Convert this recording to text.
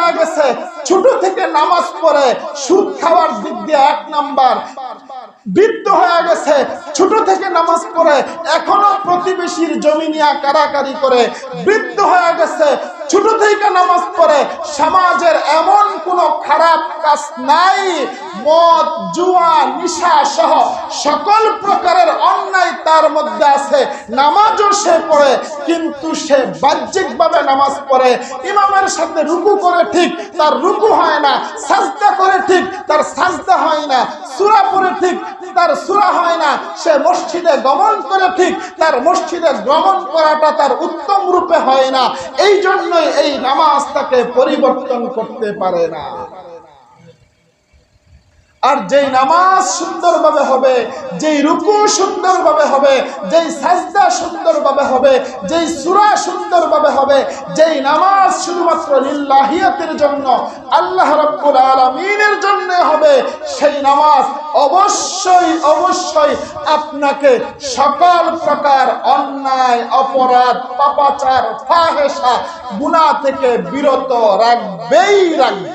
হয়ে গেছে, ছোট থেকে নামাজ পড়ে সুদ খাওয়ার দিক দিয়ে 1 নাম্বার, বৃদ্ধ হয়ে গেছে, ছোট থেকে নামাজ পড়ে এখনো প্রতিবেশীর জমি নিয়ে কারাকারি করে, বৃদ্ধ হয়ে গেছে, ছোট থেকে নামাজ পড়ে সমাজের এমন কোন খারাপ কাজ নাই, মদ জুয়া নিশা সহ সকল প্রকারের অন্যায় তার মধ্যে আছে, নামাজও সে পড়ে কিন্তু সে বাহ্যিকভাবে নামাজ পড়ে, ইমামের সাথে রুকু করে ঠিক তার রুকু হয় না, সাজদা করে ঠিক তার সাজদা হয় না, সূরা পড়ে ঠিক তার সূরা হয় না, সে মসজিদে গমন করে ঠিক তার মসজিদে গমন করাটা তার উত্তম রূপে হয় না, এই জন্যই এই নামাজ তাকে পরিবর্তন করতে পারে না। আর যেই নামাজ সুন্দরভাবে হবে, যেই রুকু সুন্দরভাবে হবে, যেই সাজদা সুন্দরভাবে হবে, যেই সূরা সুন্দরভাবে হবে, যেই নামাজ শুধুমাত্র লিল্লাহিয়াতের জন্য আল্লাহ রাব্বুল আলামিনের জন্য হবে, সেই নামাজ অবশ্যই অবশ্যই আপনাকে সকল প্রকার অন্যায় অপরাধ পাপাচার ফাহেশা গুনাহ থেকে বিরত রাখবেই রাখবে।